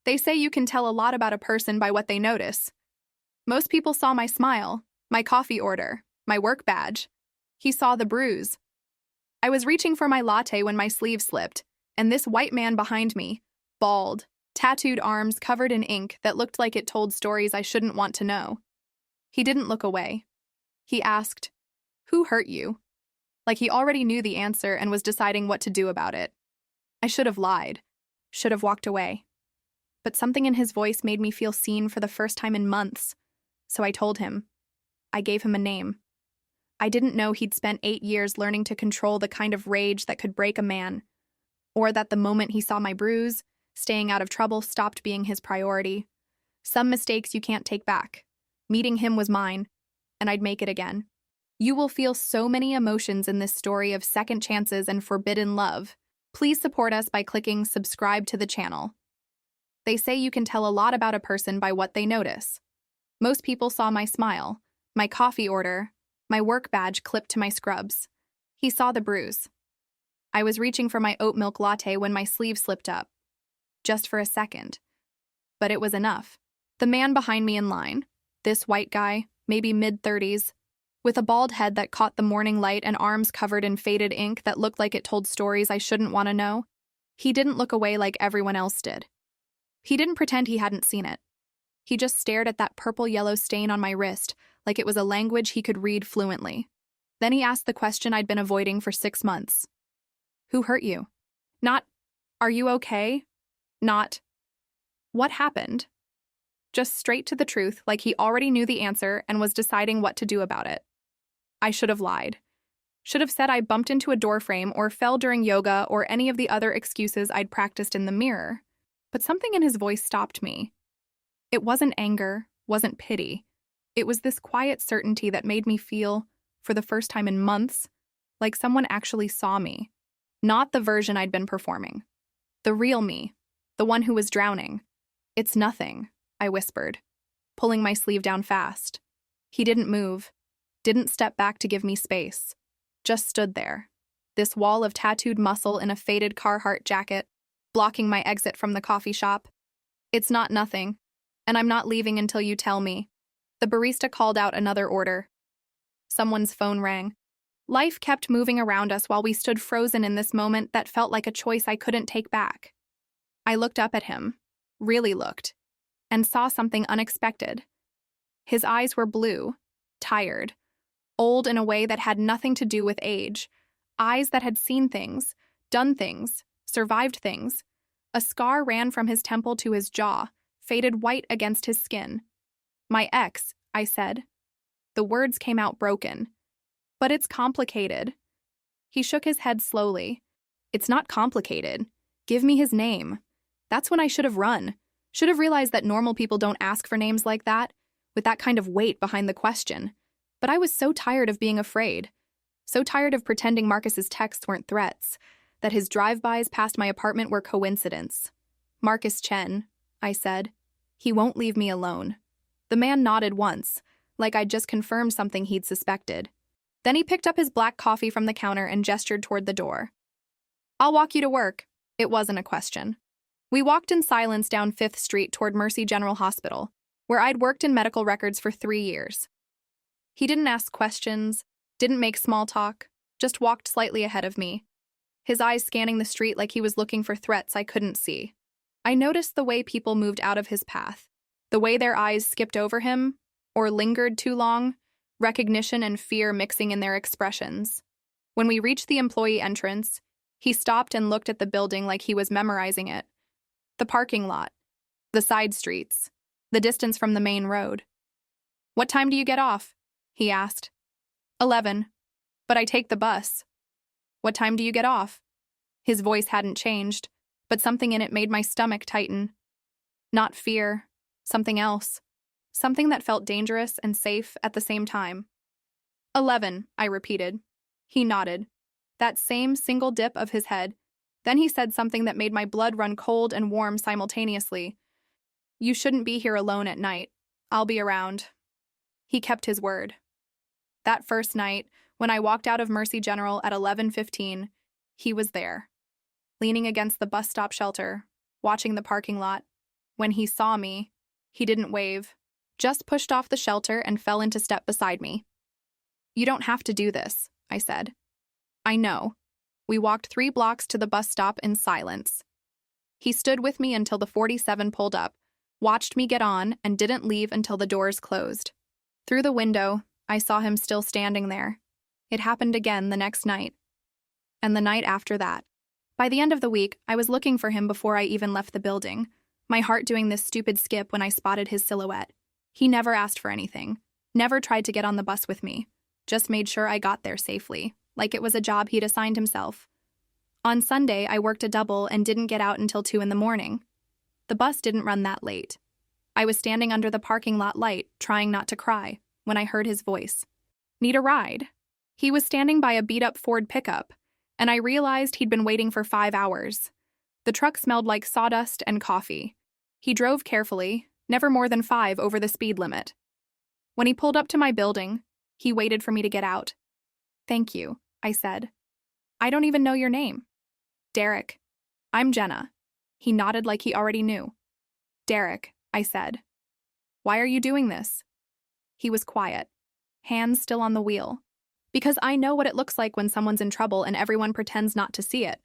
They say you can tell a lot about a person by what they notice. Most people saw my smile, my coffee order, my work badge. He saw the bruise. I was reaching for my latte when my sleeve slipped, and this white man behind me, bald, tattooed arms covered in ink that looked like it told stories I shouldn't want to know. He didn't look away. He asked, "Who hurt you?" Like he already knew the answer and was deciding what to do about it. I should have lied, should have walked away. But something in his voice made me feel seen for the first time in months, so I told him. I gave him a name. I didn't know he'd spent 8 years learning to control the kind of rage that could break a man, or that the moment he saw my bruise, staying out of trouble stopped being his priority. Some mistakes you can't take back. Meeting him was mine, and I'd make it again. You will feel so many emotions in this story of second chances and forbidden love. Please support us by clicking subscribe to the channel. They say you can tell a lot about a person by what they notice. Most people saw my smile, my coffee order, my work badge clipped to my scrubs. He saw the bruise. I was reaching for my oat milk latte when my sleeve slipped up. Just for a second. But it was enough. The man behind me in line, this white guy, maybe mid-30s, with a bald head that caught the morning light and arms covered in faded ink that looked like it told stories I shouldn't want to know, he didn't look away like everyone else did. He didn't pretend he hadn't seen it. He just stared at that purple-yellow stain on my wrist like it was a language he could read fluently. Then he asked the question I'd been avoiding for 6 months. Who hurt you? Not, are you okay? Not, what happened? Just straight to the truth, like he already knew the answer and was deciding what to do about it. I should have lied. Should have said I bumped into a doorframe or fell during yoga or any of the other excuses I'd practiced in the mirror. But something in his voice stopped me. It wasn't anger, wasn't pity. It was this quiet certainty that made me feel, for the first time in months, like someone actually saw me. Not the version I'd been performing. The real me. The one who was drowning. It's nothing, I whispered, pulling my sleeve down fast. He didn't move, didn't step back to give me space. Just stood there, this wall of tattooed muscle in a faded Carhartt jacket, blocking my exit from the coffee shop. It's not nothing, and I'm not leaving until you tell me. The barista called out another order. Someone's phone rang. Life kept moving around us while we stood frozen in this moment that felt like a choice I couldn't take back. I looked up at him, really looked, and saw something unexpected. His eyes were blue, tired, old in a way that had nothing to do with age, eyes that had seen things, done things, survived things. A scar ran from his temple to his jaw, faded white against his skin. My ex, I said. The words came out broken. But it's complicated. He shook his head slowly. It's not complicated. Give me his name. That's when I should have run. Should have realized that normal people don't ask for names like that, with that kind of weight behind the question. But I was so tired of being afraid. So tired of pretending Marcus's texts weren't threats, that his drive-bys past my apartment were coincidence. Marcus Chen, I said. He won't leave me alone. The man nodded once, like I'd just confirmed something he'd suspected. Then he picked up his black coffee from the counter and gestured toward the door. I'll walk you to work. It wasn't a question. We walked in silence down 5th Street toward Mercy General Hospital, where I'd worked in medical records for 3 years. He didn't ask questions, didn't make small talk, just walked slightly ahead of me, his eyes scanning the street like he was looking for threats I couldn't see. I noticed the way people moved out of his path, the way their eyes skipped over him, or lingered too long, recognition and fear mixing in their expressions. When we reached the employee entrance, he stopped and looked at the building like he was memorizing it. The parking lot, the side streets, the distance from the main road. What time do you get off? He asked. 11. But I take the bus. What time do you get off? His voice hadn't changed, but something in it made my stomach tighten. Not fear, something else. Something that felt dangerous and safe at the same time. 11, I repeated. He nodded. That same single dip of his head. Then he said something that made my blood run cold and warm simultaneously. You shouldn't be here alone at night. I'll be around. He kept his word. That first night, when I walked out of Mercy General at 11:15, he was there, leaning against the bus stop shelter, watching the parking lot. When he saw me, he didn't wave, just pushed off the shelter and fell into step beside me. "You don't have to do this," I said. "I know." We walked 3 blocks to the bus stop in silence. He stood with me until the 47 pulled up, watched me get on, and didn't leave until the doors closed. Through the window, I saw him still standing there. It happened again the next night. And the night after that. By the end of the week, I was looking for him before I even left the building, my heart doing this stupid skip when I spotted his silhouette. He never asked for anything, never tried to get on the bus with me, just made sure I got there safely, like it was a job he'd assigned himself. On Sunday, I worked a double and didn't get out until 2 in the morning. The bus didn't run that late. I was standing under the parking lot light, trying not to cry, when I heard his voice. "Need a ride?" He was standing by a beat-up Ford pickup, and I realized he'd been waiting for 5 hours. The truck smelled like sawdust and coffee. He drove carefully, never more than 5 over the speed limit. When he pulled up to my building, he waited for me to get out. "Thank you," I said. "I don't even know your name." "Derek." "I'm Jenna." He nodded like he already knew. "Derek," I said. "Why are you doing this?" He was quiet, hands still on the wheel. Because I know what it looks like when someone's in trouble and everyone pretends not to see it.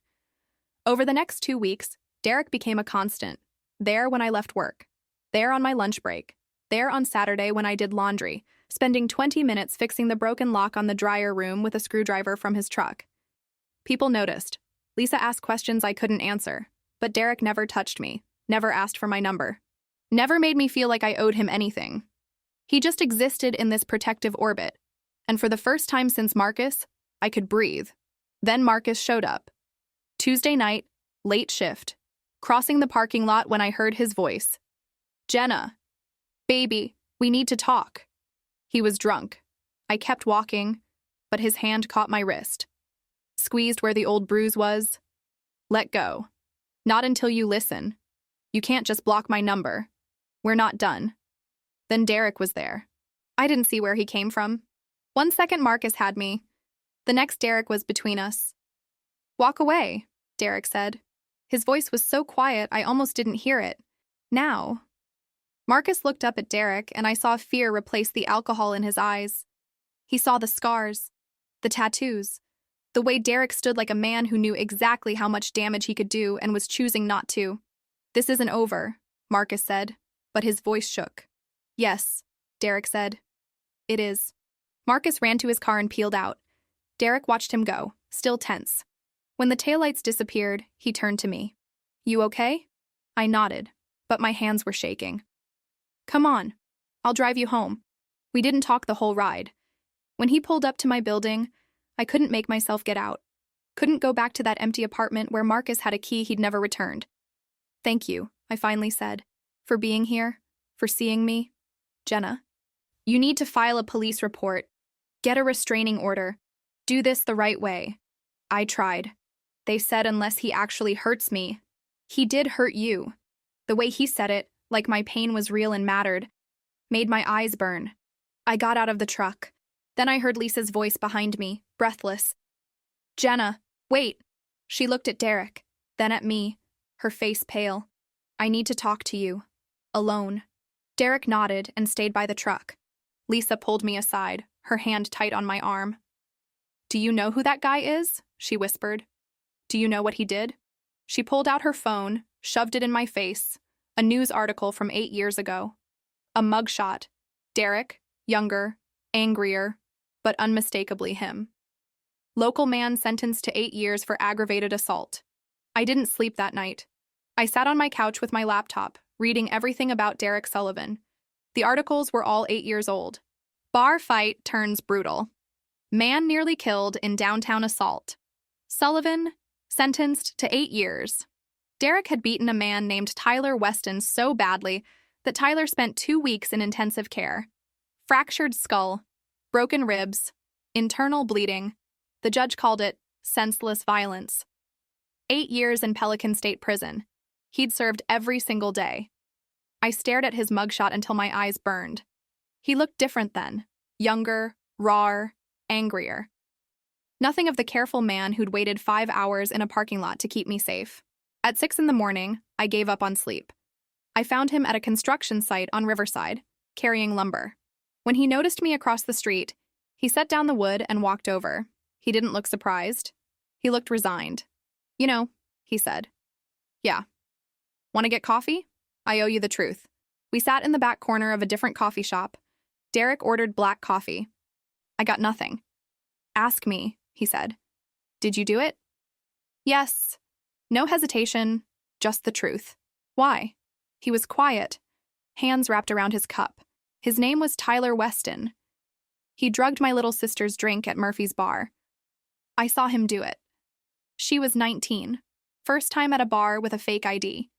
Over the next 2 weeks, Derek became a constant. There when I left work. There on my lunch break. There on Saturday when I did laundry, spending 20 minutes fixing the broken lock on the dryer room with a screwdriver from his truck. People noticed. Lisa asked questions I couldn't answer, but Derek never touched me, never asked for my number. Never made me feel like I owed him anything. He just existed in this protective orbit. And for the first time since Marcus, I could breathe. Then Marcus showed up. Tuesday night, late shift, crossing the parking lot when I heard his voice. "Jenna, baby, we need to talk." He was drunk. I kept walking, but his hand caught my wrist. Squeezed where the old bruise was. "Let go. Not until you listen. You can't just block my number. We're not done." Then Derek was there. I didn't see where he came from. 1 second Marcus had me. The next Derek was between us. "Walk away," Derek said. His voice was so quiet I almost didn't hear it. "Now." Marcus looked up at Derek and I saw fear replace the alcohol in his eyes. He saw the scars, the tattoos, the way Derek stood like a man who knew exactly how much damage he could do and was choosing not to. "This isn't over," Marcus said, but his voice shook. "Yes," Derek said. "It is." Marcus ran to his car and peeled out. Derek watched him go, still tense. When the taillights disappeared, he turned to me. "You okay?" I nodded, but my hands were shaking. "Come on. I'll drive you home." We didn't talk the whole ride. When he pulled up to my building, I couldn't make myself get out. Couldn't go back to that empty apartment where Marcus had a key he'd never returned. "Thank you," I finally said, "for being here, for seeing me. Jenna, you need to file a police report. Get a restraining order. Do this the right way." I tried. They said unless he actually hurts me. He did hurt you. The way he said it, like my pain was real and mattered, made my eyes burn. I got out of the truck. Then I heard Lisa's voice behind me, breathless. "Jenna, wait." She looked at Derek, then at me, her face pale. "I need to talk to you. Alone." Derek nodded and stayed by the truck. Lisa pulled me aside, her hand tight on my arm. "Do you know who that guy is?" she whispered. "Do you know what he did?" She pulled out her phone, shoved it in my face, a news article from 8 years ago. A mugshot. Derek, younger, angrier, but unmistakably him. Local man sentenced to 8 years for aggravated assault. I didn't sleep that night. I sat on my couch with my laptop, reading everything about Derek Sullivan. The articles were all 8 years old. Bar fight turns brutal. Man nearly killed in downtown assault. Sullivan, sentenced to 8 years. Derek had beaten a man named Tyler Weston so badly that Tyler spent 2 weeks in intensive care. Fractured skull, broken ribs, internal bleeding. The judge called it senseless violence. 8 years in Pelican State Prison. He'd served every single day. I stared at his mugshot until my eyes burned. He looked different then. Younger, rawer, angrier. Nothing of the careful man who'd waited 5 hours in a parking lot to keep me safe. At 6 in the morning, I gave up on sleep. I found him at a construction site on Riverside, carrying lumber. When he noticed me across the street, he set down the wood and walked over. He didn't look surprised. He looked resigned. "You know," he said. "Yeah. Want to get coffee? I owe you the truth." We sat in the back corner of a different coffee shop. Derek ordered black coffee. I got nothing. "Ask me," he said. "Did you do it?" "Yes." No hesitation, just the truth. "Why?" He was quiet, hands wrapped around his cup. His name was Tyler Weston. He drugged my little sister's drink at Murphy's bar. I saw him do it. She was 19, first time at a bar with a fake ID.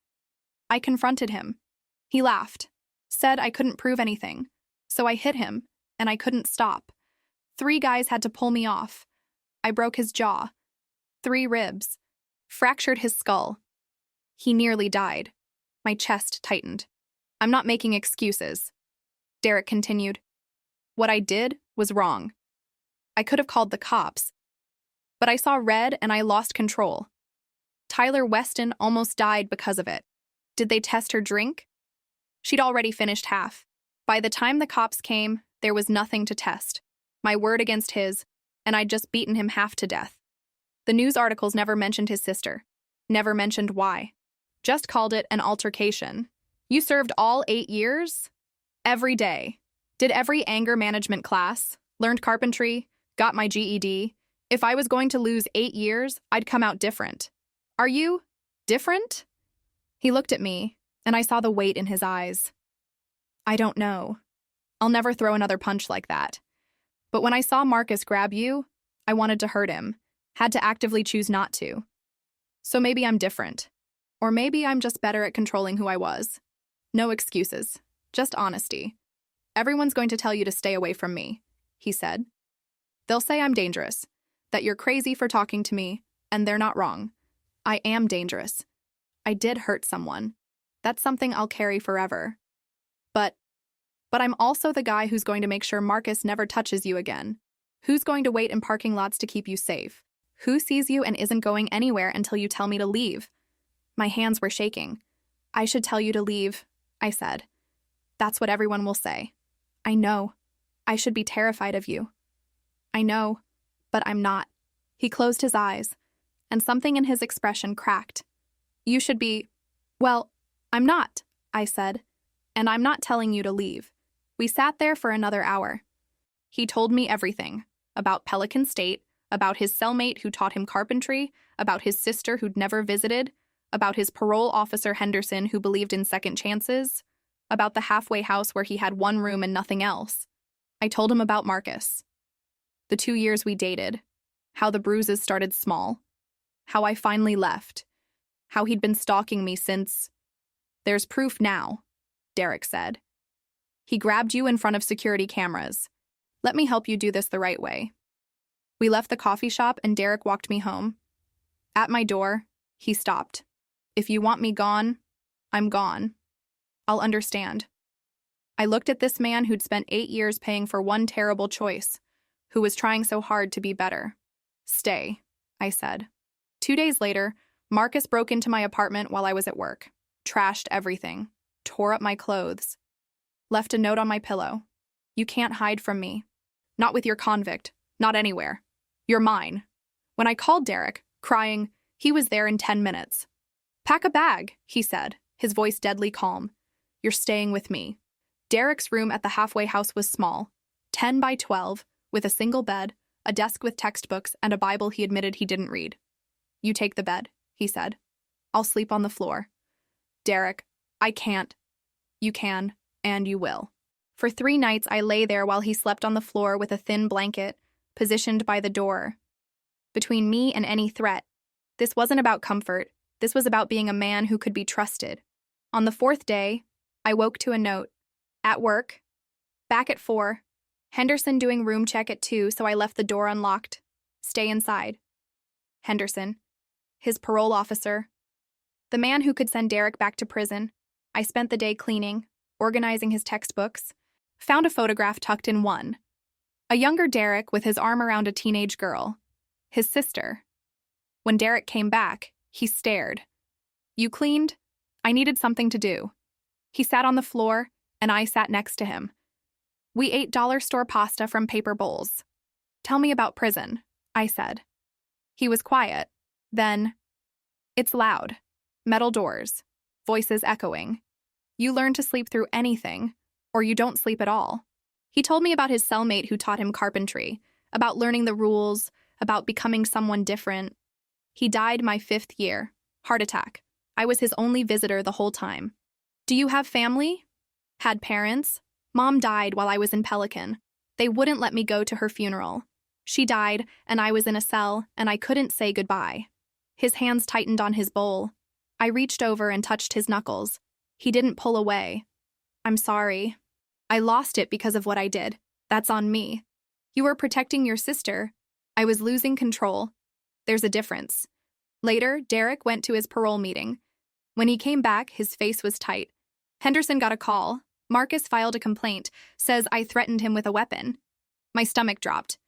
I confronted him. He laughed, said I couldn't prove anything, so I hit him, and I couldn't stop. 3 guys had to pull me off. I broke his jaw, 3 ribs, fractured his skull. He nearly died. My chest tightened. "I'm not making excuses," Derek continued. "What I did was wrong. I could have called the cops, but I saw red and I lost control. Tyler Weston almost died because of it. Did they test her drink? She'd already finished half. By the time the cops came, there was nothing to test. My word against his, and I'd just beaten him half to death. The news articles never mentioned his sister, never mentioned why. Just called it an altercation. You served all 8 years? Every day. Did every anger management class, learned carpentry, got my GED. If I was going to lose 8 years, I'd come out different. Are you different?" He looked at me, and I saw the weight in his eyes. "I don't know. I'll never throw another punch like that. But when I saw Marcus grab you, I wanted to hurt him, had to actively choose not to. So maybe I'm different. Or maybe I'm just better at controlling who I was. No excuses, just honesty. Everyone's going to tell you to stay away from me," he said. "They'll say I'm dangerous, that you're crazy for talking to me, and they're not wrong. I am dangerous. I did hurt someone. That's something I'll carry forever. But I'm also the guy who's going to make sure Marcus never touches you again. Who's going to wait in parking lots to keep you safe? Who sees you and isn't going anywhere until you tell me to leave?" My hands were shaking. "I should tell you to leave," I said. "That's what everyone will say. I know. I should be terrified of you. I know, but I'm not." He closed his eyes, and something in his expression cracked. "You should be—" "Well, I'm not," I said, "and I'm not telling you to leave." We sat there for another hour. He told me everything, about Pelican State, about his cellmate who taught him carpentry, about his sister who'd never visited, about his parole officer Henderson who believed in second chances, about the halfway house where he had 1 room and nothing else. I told him about Marcus. The 2 years we dated, how the bruises started small, how I finally left, how he'd been stalking me since. "There's proof now," Derek said. "He grabbed you in front of security cameras. Let me help you do this the right way." We left the coffee shop and Derek walked me home. At my door, he stopped. "If you want me gone, I'm gone. I'll understand." I looked at this man who'd spent 8 years paying for one terrible choice, who was trying so hard to be better. "Stay," I said. 2 days later, Marcus broke into my apartment while I was at work, trashed everything, tore up my clothes, left a note on my pillow. "You can't hide from me. Not with your convict, not anywhere. You're mine." When I called Derek, crying, he was there in 10 minutes. "Pack a bag," he said, his voice deadly calm. "You're staying with me." Derek's room at the halfway house was small, 10 by 12, with a single bed, a desk with textbooks, and a Bible he admitted he didn't read. "You take the bed," he said. "I'll sleep on the floor." "Derek, I can't." "You can, and you will." For 3 nights, I lay there while he slept on the floor with a thin blanket, positioned by the door, between me and any threat. This wasn't about comfort. This was about being a man who could be trusted. On the 4th day, I woke to a note. At work. Back at 4. Henderson doing room check at 2, so I left the door unlocked. Stay inside. Henderson. His parole officer. The man who could send Derek back to prison. I spent the day cleaning, organizing his textbooks. Found a photograph tucked in one. A younger Derek with his arm around a teenage girl. His sister. When Derek came back, he stared. "You cleaned?" "I needed something to do." He sat on the floor, and I sat next to him. We ate dollar store pasta from paper bowls. Tell me about prison, I said. He was quiet. Then, it's loud. Metal doors. Voices echoing. You learn to sleep through anything, or you don't sleep at all. He told me about his cellmate who taught him carpentry, about learning the rules, about becoming someone different. He died my 5th year. Heart attack. I was his only visitor the whole time. Do you have family? Had parents? Mom died while I was in Pelican. They wouldn't let me go to her funeral. She died, and I was in a cell, and I couldn't say goodbye. His hands tightened on his bowl. I reached over and touched his knuckles. He didn't pull away. I'm sorry. I lost it because of what I did. That's on me. You were protecting your sister. I was losing control. There's a difference. Later, Derek went to his parole meeting. When he came back, his face was tight. Henderson got a call. Marcus filed a complaint, says I threatened him with a weapon. My stomach dropped.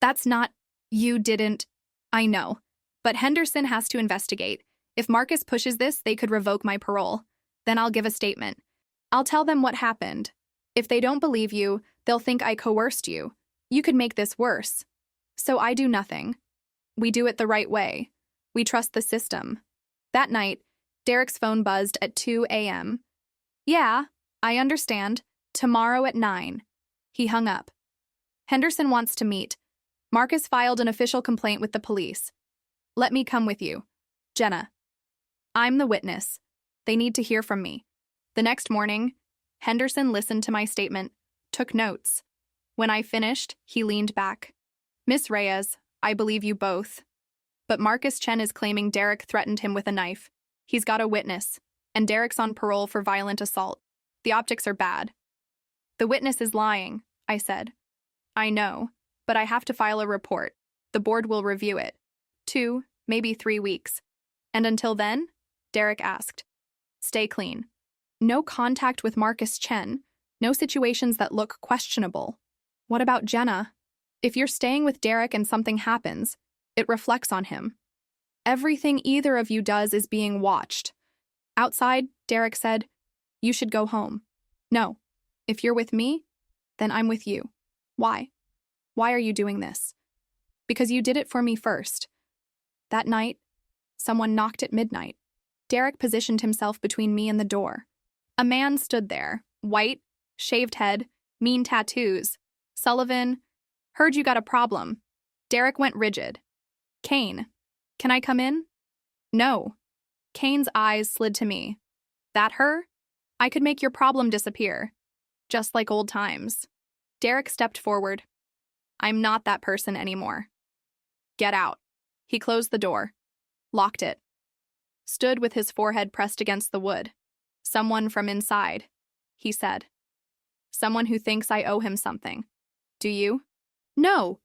That's not, you didn't. I know. But Henderson has to investigate. If Marcus pushes this, they could revoke my parole. Then I'll give a statement. I'll tell them what happened. If they don't believe you, they'll think I coerced you. You could make this worse. So I do nothing. We do it the right way. We trust the system. That night, Derek's phone buzzed at 2 a.m. Yeah, I understand. Tomorrow at 9. He hung up. Henderson wants to meet. Marcus filed an official complaint with the police. Let me come with you. Jenna. I'm the witness. They need to hear from me. The next morning, Henderson listened to my statement, took notes. When I finished, he leaned back. Miss Reyes, I believe you both. But Marcus Chen is claiming Derek threatened him with a knife. He's got a witness, and Derek's on parole for violent assault. The optics are bad. The witness is lying, I said. I know, but I have to file a report. The board will review it. 2, maybe 3 weeks. And until then? Derek asked. Stay clean. No contact with Marcus Chen. No situations that look questionable. What about Jenna? If you're staying with Derek and something happens, it reflects on him. Everything either of you does is being watched. Outside, Derek said, you should go home. No. If you're with me, then I'm with you. Why? Why are you doing this? Because you did it for me first. That night, someone knocked at midnight. Derek positioned himself between me and the door. A man stood there, white, shaved head, mean tattoos. Sullivan, heard you got a problem. Derek went rigid. Kane, can I come in? No. Kane's eyes slid to me. That her? I could make your problem disappear. Just like old times. Derek stepped forward. I'm not that person anymore. Get out. He closed the door. Locked it. Stood with his forehead pressed against the wood. Someone from inside, he said. Someone who thinks I owe him something. Do you? No.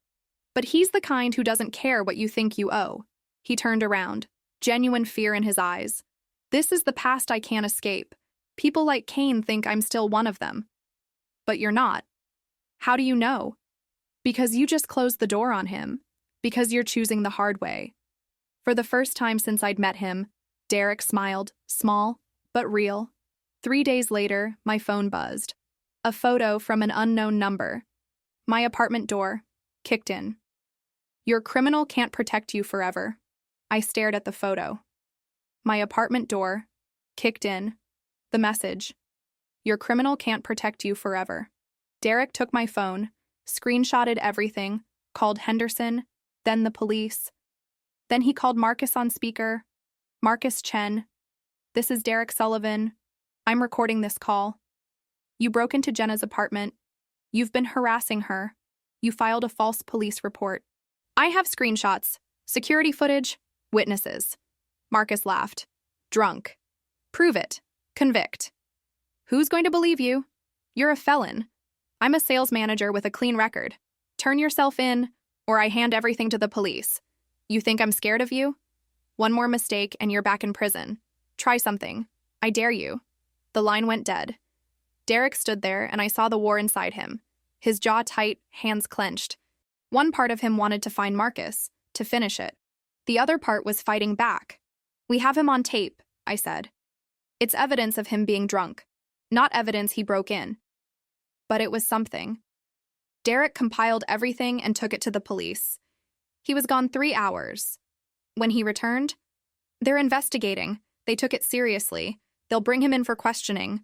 But he's the kind who doesn't care what you think you owe. He turned around, genuine fear in his eyes. This is the past I can't escape. People like Kane think I'm still one of them. But you're not. How do you know? Because you just closed the door on him. Because you're choosing the hard way. For the first time since I'd met him, Derek smiled, small, but real. 3 days later, my phone buzzed. A photo from an unknown number. My apartment door, kicked in. Your criminal can't protect you forever. I stared at the photo. My apartment door, kicked in. The message. Your criminal can't protect you forever. Derek took my phone, screenshotted everything, called Henderson, then the police. Then he called Marcus on speaker. Marcus Chen. This is Derek Sullivan. I'm recording this call. You broke into Jenna's apartment. You've been harassing her. You filed a false police report. I have screenshots, security footage, witnesses. Marcus laughed. Drunk. Prove it. Convict. Who's going to believe you? You're a felon. I'm a sales manager with a clean record. Turn yourself in, or I hand everything to the police. You think I'm scared of you? One more mistake and you're back in prison. Try something. I dare you. The line went dead. Derek stood there and I saw the war inside him. His jaw tight, hands clenched. One part of him wanted to find Marcus, to finish it. The other part was fighting back. We have him on tape, I said. It's evidence of him being drunk. Not evidence he broke in. But it was something. Derek compiled everything and took it to the police. He was gone 3 hours. When he returned, they're investigating. They took it seriously. They'll bring him in for questioning.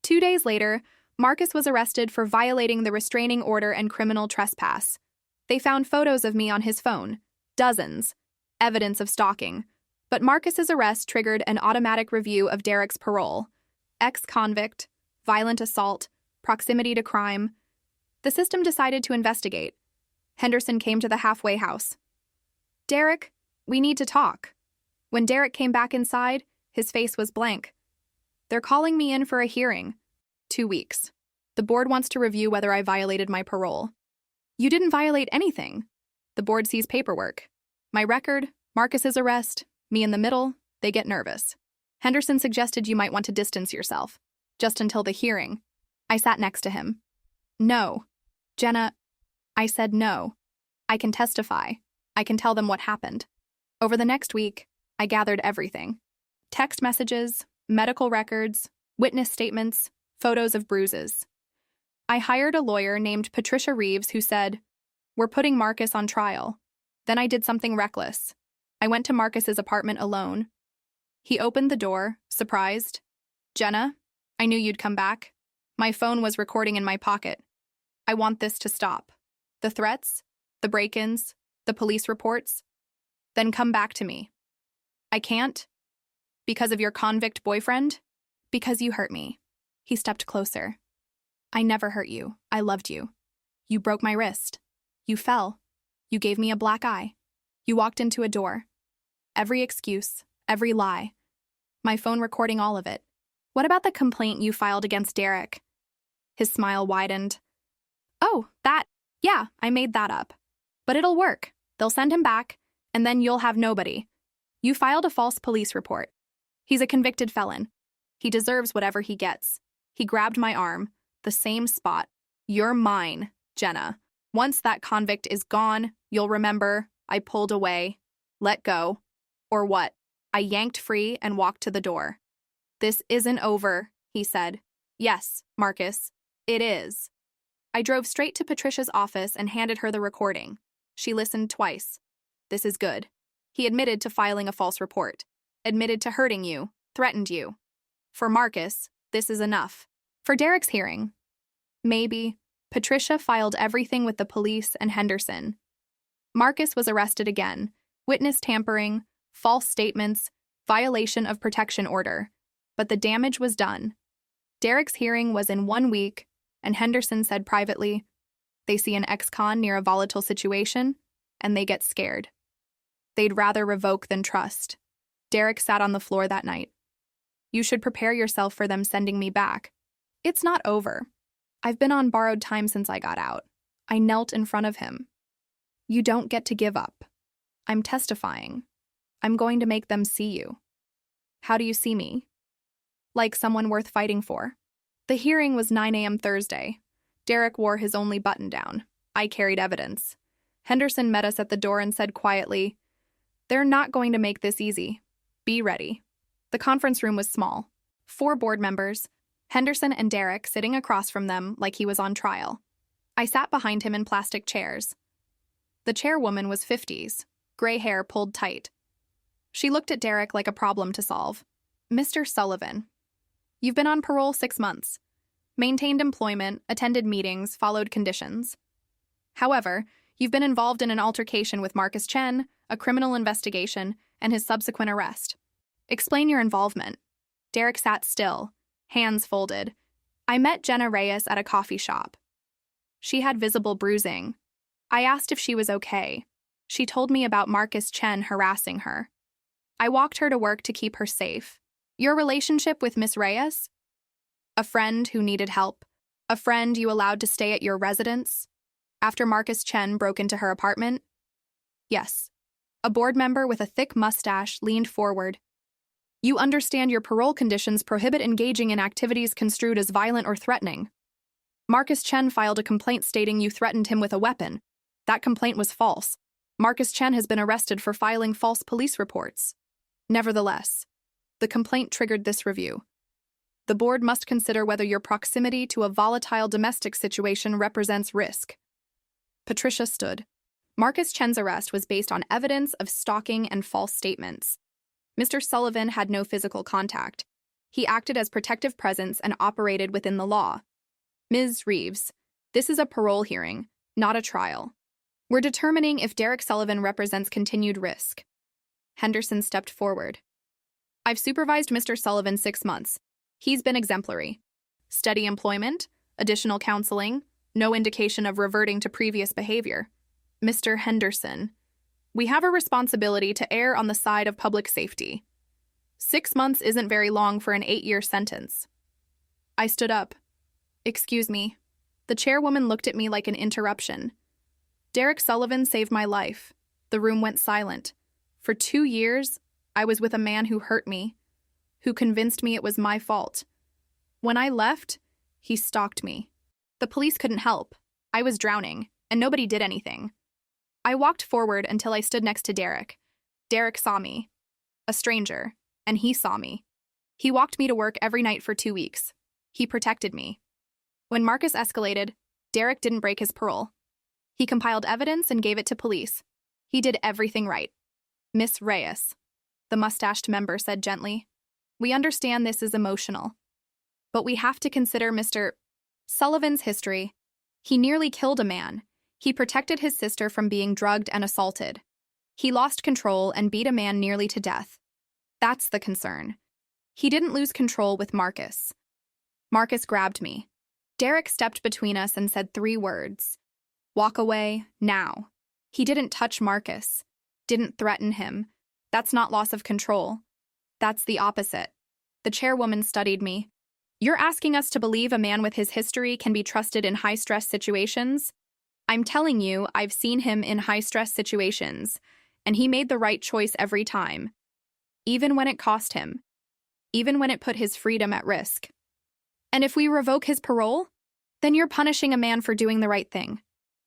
2 days later, Marcus was arrested for violating the restraining order and criminal trespass. They found photos of me on his phone. Dozens. Evidence of stalking. But Marcus's arrest triggered an automatic review of Derek's parole. Ex-convict, violent assault, proximity to crime. The system decided to investigate. Henderson came to the halfway house. "Derek, we need to talk." When Derek came back inside, his face was blank. "They're calling me in for a hearing." 2 weeks. "The board wants to review whether I violated my parole." "You didn't violate anything." "The board sees paperwork. My record, Marcus's arrest, me in the middle, they get nervous." Henderson suggested you might want to distance yourself, just until the hearing. I sat next to him. "No. Jenna," I said, "no. I can testify. I can tell them what happened." Over the next week, I gathered everything. Text messages, medical records, witness statements, photos of bruises. I hired a lawyer named Patricia Reeves who said, "We're putting Marcus on trial." Then I did something reckless. I went to Marcus's apartment alone. He opened the door, surprised. "Jenna, I knew you'd come back." My phone was recording in my pocket. "I want this to stop. The threats, the break-ins, the police reports. Then come back to me." "I can't." "Because of your convict boyfriend?" "Because you hurt me." He stepped closer. "I never hurt you. I loved you. You broke my wrist. You fell. You gave me a black eye. You walked into a door. Every excuse, every lie. My phone recording all of it. What about the complaint you filed against Derek?" His smile widened. "Oh, that. Yeah, I made that up. But it'll work. They'll send him back, and then you'll have nobody. You filed a false police report. He's a convicted felon. He deserves whatever he gets." He grabbed my arm, the same spot. "You're mine, Jenna. Once that convict is gone, you'll remember." I pulled away. "Let go." "Or what?" I yanked free and walked to the door. "This isn't over," he said. "Yes, Marcus, it is." I drove straight to Patricia's office and handed her the recording. She listened twice. "This is good." He admitted to filing a false report. Admitted to hurting you, threatened you. For Marcus, this is enough. For Derek's hearing, maybe, Patricia filed everything with the police and Henderson. Marcus was arrested again. Witness tampering, false statements, violation of protection order. But the damage was done. Derek's hearing was in 1 week, and Henderson said privately, they see an ex-con near a volatile situation, and they get scared. They'd rather revoke than trust. Derek sat on the floor that night. "You should prepare yourself for them sending me back. It's not over. I've been on borrowed time since I got out." I knelt in front of him. "You don't get to give up. I'm testifying. I'm going to make them see you." "How do you see me?" "Like someone worth fighting for." The hearing was 9 a.m. Thursday. Derek wore his only button-down. I carried evidence. Henderson met us at the door and said quietly, "They're not going to make this easy. Be ready." The conference room was small. 4 board members, Henderson and Derek sitting across from them like he was on trial. I sat behind him in plastic chairs. The chairwoman was 50s, gray hair pulled tight. She looked at Derek like a problem to solve. "Mr. Sullivan, you've been on parole 6 months. Maintained employment, attended meetings, followed conditions. However, you've been involved in an altercation with Marcus Chen, a criminal investigation, and his subsequent arrest. Explain your involvement." Derek sat still, hands folded. "I met Jenna Reyes at a coffee shop. She had visible bruising. I asked if she was okay. She told me about Marcus Chen harassing her. I walked her to work to keep her safe. Your relationship with Miss Reyes? A friend who needed help. A friend you allowed to stay at your residence after Marcus Chen broke into her apartment?" "Yes." A board member with a thick mustache leaned forward. "You understand your parole conditions prohibit engaging in activities construed as violent or threatening. Marcus Chen filed a complaint stating you threatened him with a weapon. That complaint was false. Marcus Chen has been arrested for filing false police reports. Nevertheless, the complaint triggered this review. The board must consider whether your proximity to a volatile domestic situation represents risk. Patricia stood. Marcus Chen's arrest was based on evidence of stalking and false statements. Mr. Sullivan had no physical contact. He acted as protective presence and operated within the law. Ms. Reeves, this is a parole hearing, not a trial. We're determining if Derek Sullivan represents continued risk. Henderson stepped forward. I've supervised Mr. Sullivan 6 months. He's been exemplary. Steady employment, additional counseling, no indication of reverting to previous behavior. Mr. Henderson, we have a responsibility to err on the side of public safety. 6 months isn't very long for an 8-year sentence. I stood up. Excuse me. The chairwoman looked at me like an interruption. Derek Sullivan saved my life. The room went silent. For 2 years, I was with a man who hurt me, who convinced me it was my fault. When I left, he stalked me. The police couldn't help. I was drowning, and nobody did anything. I walked forward until I stood next to Derek. Derek saw me. A stranger, and he saw me. He walked me to work every night for 2 weeks. He protected me. When Marcus escalated, Derek didn't break his parole. He compiled evidence and gave it to police. He did everything right. Miss Reyes, the mustached member said gently, we understand this is emotional. But we have to consider Mr. Sullivan's history. He nearly killed a man. He protected his sister from being drugged and assaulted. He lost control and beat a man nearly to death. That's the concern. He didn't lose control with Marcus. Marcus grabbed me. Derek stepped between us and said 3 words. Walk away, now. He didn't touch Marcus. Didn't threaten him. That's not loss of control. That's the opposite. The chairwoman studied me. You're asking us to believe a man with his history can be trusted in high-stress situations? I'm telling you, I've seen him in high-stress situations, and he made the right choice every time. Even when it cost him. Even when it put his freedom at risk. And if we revoke his parole, then you're punishing a man for doing the right thing.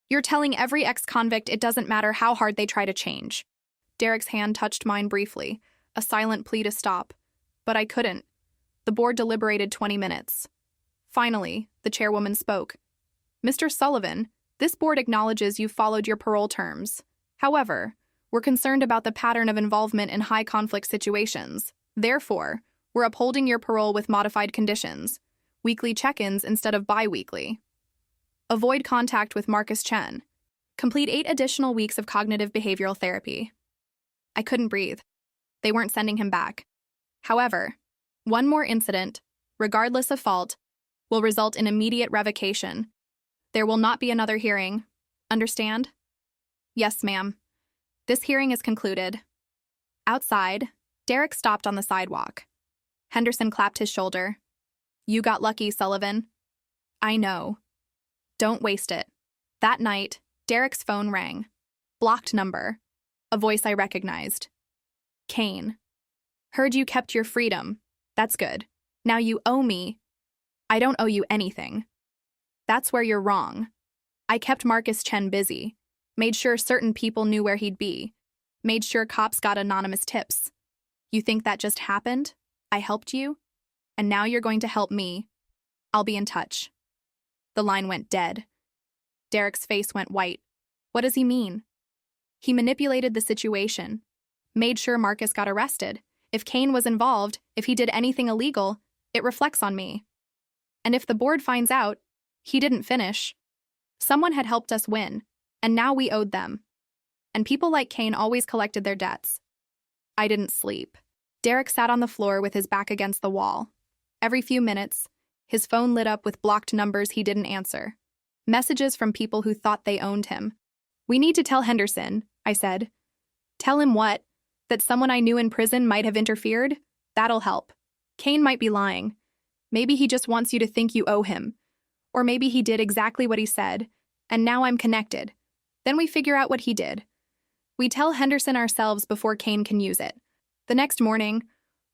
You're telling every ex-convict it doesn't matter how hard they try to change. Derek's hand touched mine briefly, a silent plea to stop. But I couldn't. The board deliberated 20 minutes. Finally, the chairwoman spoke. Mr. Sullivan, this board acknowledges you've followed your parole terms. However, we're concerned about the pattern of involvement in high-conflict situations. Therefore, we're upholding your parole with modified conditions. Weekly check-ins instead of bi-weekly. Avoid contact with Marcus Chen. Complete 8 additional weeks of cognitive behavioral therapy. I couldn't breathe. They weren't sending him back. However, one more incident, regardless of fault, will result in immediate revocation. There will not be another hearing. Understand? Yes, ma'am. This hearing is concluded. Outside, Derek stopped on the sidewalk. Henderson clapped his shoulder. You got lucky, Sullivan. I know. Don't waste it. That night, Derek's phone rang. Blocked number. A voice I recognized. Kane. Heard you kept your freedom. That's good. Now you owe me. I don't owe you anything. That's where you're wrong. I kept Marcus Chen busy. Made sure certain people knew where he'd be. Made sure cops got anonymous tips. You think that just happened? I helped you? And now you're going to help me. I'll be in touch. The line went dead. Derek's face went white. What does he mean? He manipulated the situation. Made sure Marcus got arrested. If Kane was involved, if he did anything illegal, it reflects on me. And if the board finds out, he didn't finish. Someone had helped us win, and now we owed them. And people like Kane always collected their debts. I didn't sleep. Derek sat on the floor with his back against the wall. Every few minutes, his phone lit up with blocked numbers he didn't answer. Messages from people who thought they owned him. We need to tell Henderson, I said. Tell him what? That someone I knew in prison might have interfered? That'll help. Kane might be lying. Maybe he just wants you to think you owe him. Or maybe he did exactly what he said, and now I'm connected. Then we figure out what he did. We tell Henderson ourselves before Kane can use it. The next morning,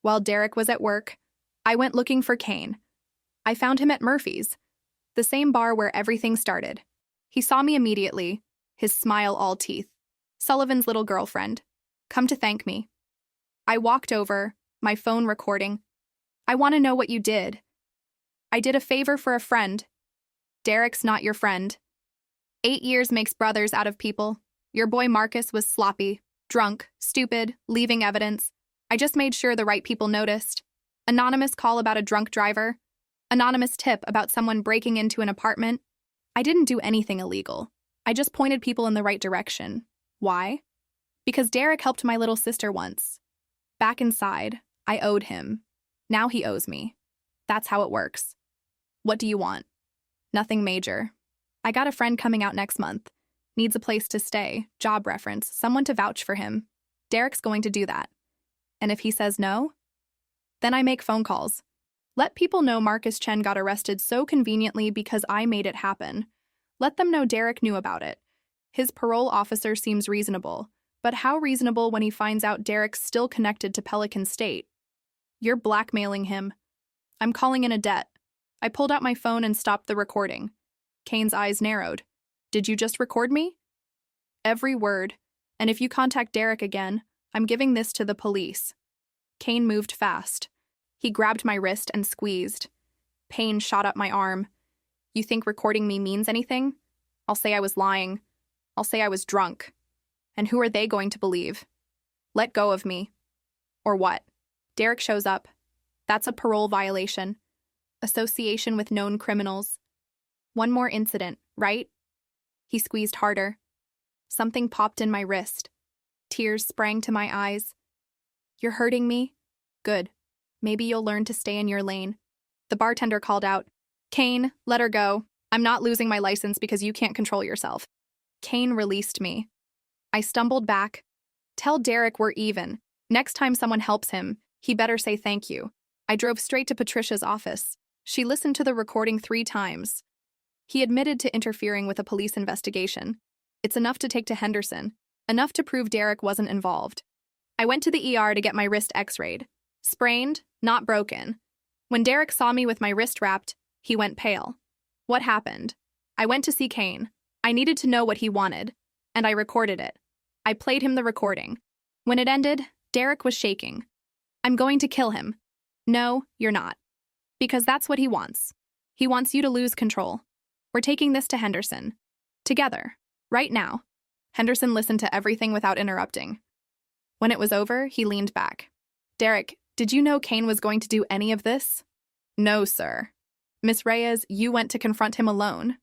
while Derek was at work, I went looking for Kane. I found him at Murphy's, the same bar where everything started. He saw me immediately, his smile all teeth. Sullivan's little girlfriend. Come to thank me. I walked over, my phone recording. I want to know what you did. I did a favor for a friend. Derek's not your friend. 8 years makes brothers out of people. Your boy Marcus was sloppy, drunk, stupid, leaving evidence. I just made sure the right people noticed. Anonymous call about a drunk driver. Anonymous tip about someone breaking into an apartment. I didn't do anything illegal. I just pointed people in the right direction. Why? Because Derek helped my little sister once. Back inside, I owed him. Now he owes me. That's how it works. What do you want? Nothing major. I got a friend coming out next month. Needs a place to stay, job reference, someone to vouch for him. Derek's going to do that. And if he says no, then I make phone calls. Let people know Marcus Chen got arrested so conveniently because I made it happen. Let them know Derek knew about it. His parole officer seems reasonable, but how reasonable when he finds out Derek's still connected to Pelican State? You're blackmailing him. I'm calling in a debt. I pulled out my phone and stopped the recording. Kane's eyes narrowed. Did you just record me? Every word. And if you contact Derek again, I'm giving this to the police. Kane moved fast. He grabbed my wrist and squeezed. Pain shot up my arm. You think recording me means anything? I'll say I was lying. I'll say I was drunk. And who are they going to believe? Let go of me. Or what? Derek shows up. That's a parole violation. Association with known criminals. One more incident, right? He squeezed harder. Something popped in my wrist. Tears sprang to my eyes. You're hurting me? Good. Maybe you'll learn to stay in your lane. The bartender called out, Kane, let her go. I'm not losing my license because you can't control yourself. Kane released me. I stumbled back. Tell Derek we're even. Next time someone helps him, he better say thank you. I drove straight to Patricia's office. She listened to the recording 3 times. He admitted to interfering with a police investigation. It's enough to take to Henderson, enough to prove Derek wasn't involved. I went to the ER to get my wrist x-rayed. Sprained, not broken. When Derek saw me with my wrist wrapped, he went pale. What happened? I went to see Kane. I needed to know what he wanted, and I recorded it. I played him the recording. When it ended, Derek was shaking. I'm going to kill him. No, you're not. Because that's what he wants. He wants you to lose control. We're taking this to Henderson. Together. Right now. Henderson listened to everything without interrupting. When it was over, he leaned back. Derek, did you know Kane was going to do any of this? No, sir. Miss Reyes, you went to confront him alone.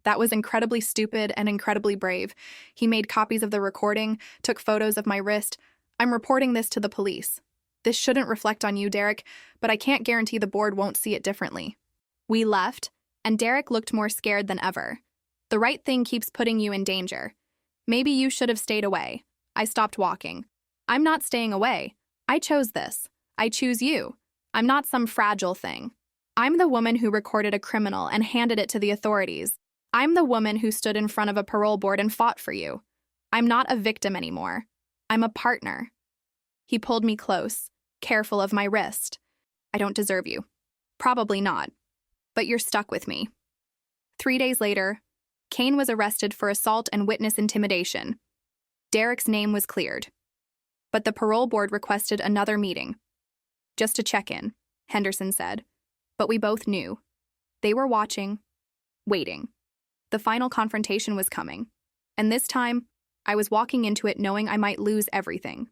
That was incredibly stupid and incredibly brave. He made copies of the recording, took photos of my wrist. I'm reporting this to the police. This shouldn't reflect on you, Derek, but I can't guarantee the board won't see it differently. We left, and Derek looked more scared than ever. The right thing keeps putting you in danger. Maybe you should have stayed away. I stopped walking. I'm not staying away. I chose this. I choose you. I'm not some fragile thing. I'm the woman who recorded a criminal and handed it to the authorities. I'm the woman who stood in front of a parole board and fought for you. I'm not a victim anymore. I'm a partner. He pulled me close, careful of my wrist. I don't deserve you. Probably not. But you're stuck with me. 3 days later, Kane was arrested for assault and witness intimidation. Derek's name was cleared. But the parole board requested another meeting. Just to check in, Henderson said. But we both knew. They were watching, waiting. The final confrontation was coming. And this time, I was walking into it knowing I might lose everything.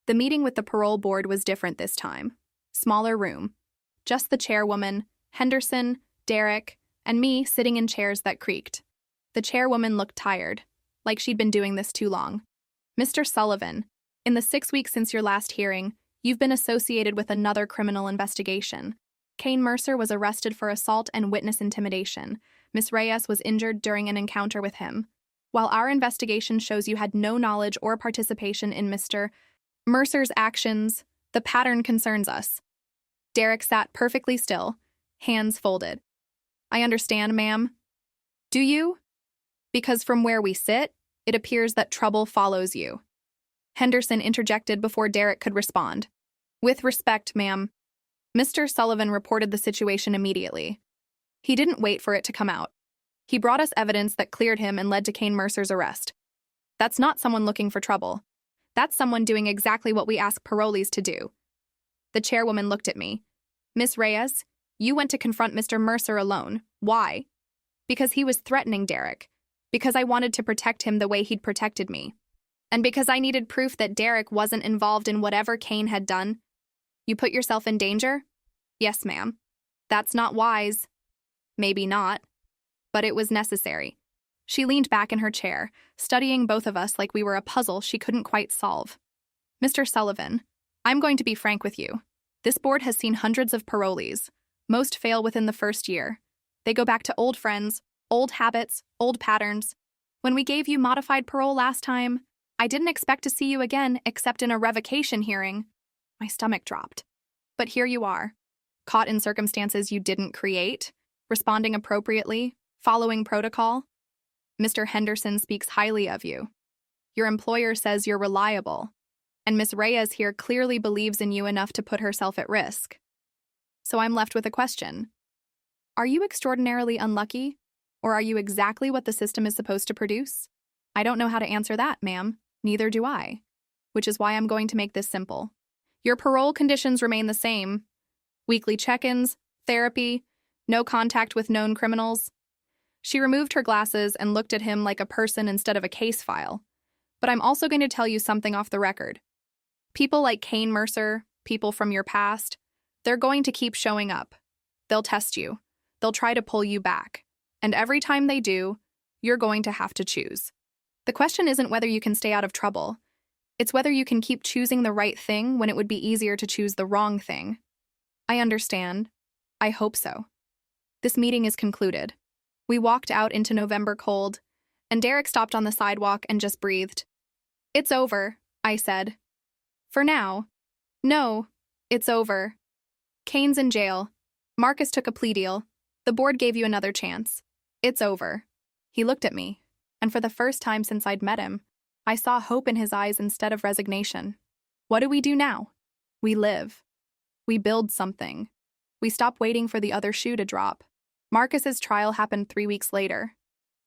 The meeting with the parole board was different this time. Smaller room. Just the chairwoman, Henderson, Derek, and me sitting in chairs that creaked. The chairwoman looked tired, like she'd been doing this too long. Mr. Sullivan, in the 6 weeks since your last hearing, you've been associated with another criminal investigation. Kane Mercer was arrested for assault and witness intimidation. Miss Reyes was injured during an encounter with him. While our investigation shows you had no knowledge or participation in Mr. Mercer's actions, the pattern concerns us. Derek sat perfectly still, hands folded. I understand, ma'am. Do you? Because from where we sit, it appears that trouble follows you. Henderson interjected before Derek could respond. With respect, ma'am. Mr. Sullivan reported the situation immediately. He didn't wait for it to come out. He brought us evidence that cleared him and led to Kane Mercer's arrest. That's not someone looking for trouble. That's someone doing exactly what we ask parolees to do. The chairwoman looked at me. Miss Reyes, You went to confront Mr. Mercer alone. Why? Because he was threatening Derek. Because I wanted to protect him the way he'd protected me. And because I needed proof that Derek wasn't involved in whatever Kane had done. You put yourself in danger? Yes, ma'am. That's not wise. Maybe not. But it was necessary. She leaned back in her chair, studying both of us like we were a puzzle she couldn't quite solve. Mr. Sullivan, I'm going to be frank with you. This board has seen hundreds of parolees. Most fail within the first year. They go back to old friends, old habits, old patterns. When we gave you modified parole last time, I didn't expect to see you again except in a revocation hearing. My stomach dropped. But here you are, caught in circumstances you didn't create, responding appropriately, following protocol. Mr. Henderson speaks highly of you. Your employer says you're reliable, and Miss Reyes here clearly believes in you enough to put herself at risk. So I'm left with a question. Are you extraordinarily unlucky, or are you exactly what the system is supposed to produce? I don't know how to answer that, ma'am. Neither do I. Which is why I'm going to make this simple. Your parole conditions remain the same. Weekly check-ins, therapy, no contact with known criminals. She removed her glasses and looked at him like a person instead of a case file. But I'm also going to tell you something off the record. People like Kane Mercer, people from your past, they're going to keep showing up. They'll test you. They'll try to pull you back. And every time they do, you're going to have to choose. The question isn't whether you can stay out of trouble. It's whether you can keep choosing the right thing when it would be easier to choose the wrong thing. I understand. I hope so. This meeting is concluded. We walked out into November cold, and Derek stopped on the sidewalk and just breathed. It's over, I said. For now. No, it's over. Kane's in jail. Marcus took a plea deal. The board gave you another chance. It's over. He looked at me, and for the first time since I'd met him, I saw hope in his eyes instead of resignation. What do we do now? We live. We build something. We stop waiting for the other shoe to drop. Marcus's trial happened 3 weeks later.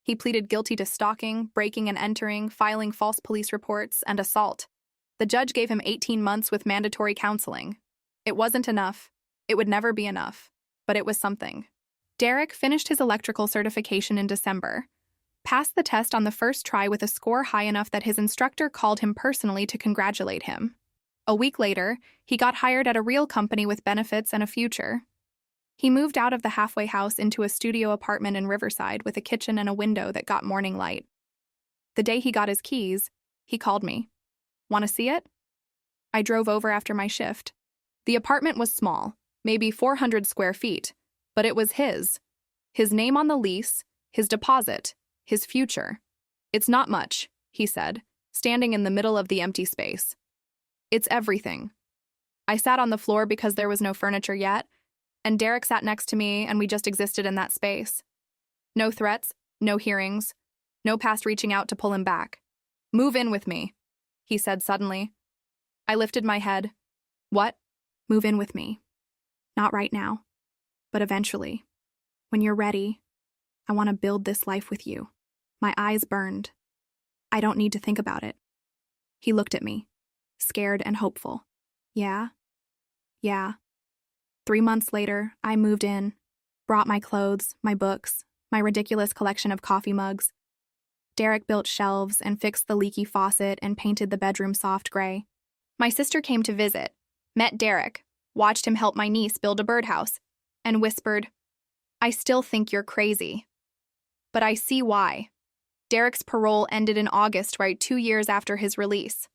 He pleaded guilty to stalking, breaking and entering, filing false police reports, and assault. The judge gave him 18 months with mandatory counseling. It wasn't enough. It would never be enough. But it was something. Derek finished his electrical certification in December, passed the test on the first try with a score high enough that his instructor called him personally to congratulate him. A week later, he got hired at a real company with benefits and a future. He moved out of the halfway house into a studio apartment in Riverside with a kitchen and a window that got morning light. The day he got his keys, he called me. Want to see it? I drove over after my shift. The apartment was small, maybe 400 square feet, but it was his. His name on the lease, his deposit, his future. It's not much, he said, standing in the middle of the empty space. It's everything. I sat on the floor because there was no furniture yet, and Derek sat next to me and we just existed in that space. No threats, no hearings, no past reaching out to pull him back. Move in with me, he said suddenly. I lifted my head. What? Move in with me. Not right now, but eventually. When you're ready, I want to build this life with you. My eyes burned. I don't need to think about it. He looked at me, scared and hopeful. Yeah? Yeah. 3 months later, I moved in, brought my clothes, my books, my ridiculous collection of coffee mugs. Derek built shelves and fixed the leaky faucet and painted the bedroom soft gray. My sister came to visit, met Derek, watched him help my niece build a birdhouse, and whispered, I still think you're crazy. But I see why. Derek's parole ended in August, right 2 years after his release.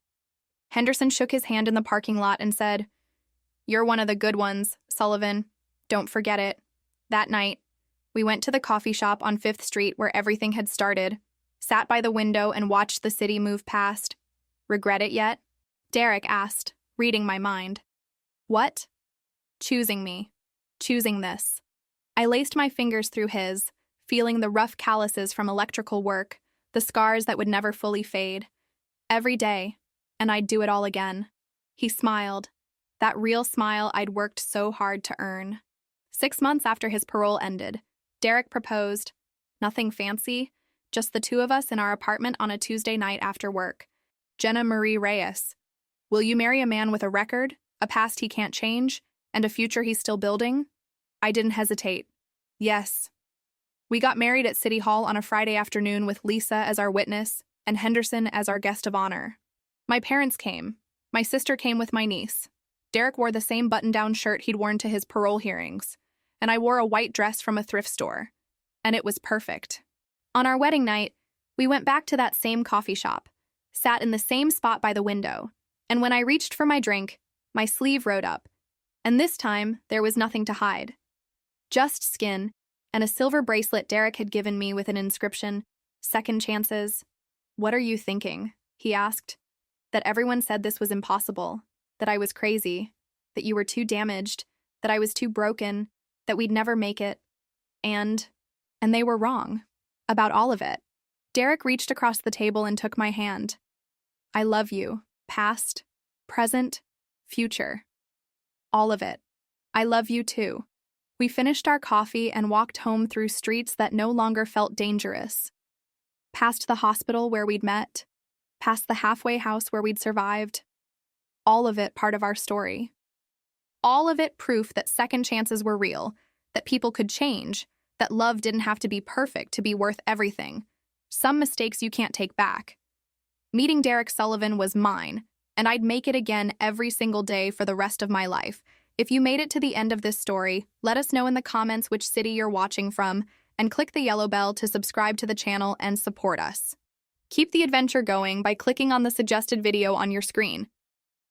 Henderson shook his hand in the parking lot and said, You're one of the good ones, Sullivan. Don't forget it. That night, we went to the coffee shop on 5th Street where everything had started, sat by the window and watched the city move past. Regret it yet? Derek asked, reading my mind. What? Choosing me. Choosing this. I laced my fingers through his, feeling the rough calluses from electrical work, the scars that would never fully fade. Every day, and I'd do it all again. He smiled. That real smile I'd worked so hard to earn. 6 months after his parole ended, Derek proposed. Nothing fancy, just the two of us in our apartment on a Tuesday night after work. Jenna Marie Reyes. Will you marry a man with a record, a past he can't change, and a future he's still building? I didn't hesitate. Yes. We got married at City Hall on a Friday afternoon with Lisa as our witness and Henderson as our guest of honor. My parents came. My sister came with my niece. Derek wore the same button-down shirt he'd worn to his parole hearings, and I wore a white dress from a thrift store. And it was perfect. On our wedding night, we went back to that same coffee shop, sat in the same spot by the window, and when I reached for my drink, my sleeve rode up, and this time there was nothing to hide. Just skin and a silver bracelet Derek had given me with an inscription, "Second chances." "What are you thinking?" he asked. That everyone said this was impossible, that I was crazy, that you were too damaged, that I was too broken, that we'd never make it, and they were wrong. About all of it. Derek reached across the table and took my hand. I love you, past, present, future. All of it. I love you too. We finished our coffee and walked home through streets that no longer felt dangerous. Past the hospital where we'd met, past the halfway house where we'd survived. All of it part of our story. All of it proof that second chances were real, that people could change, that love didn't have to be perfect to be worth everything. Some mistakes you can't take back. Meeting Derek Sullivan was mine, and I'd make it again every single day for the rest of my life. If you made it to the end of this story, let us know in the comments which city you're watching from, and click the yellow bell to subscribe to the channel and support us. Keep the adventure going by clicking on the suggested video on your screen.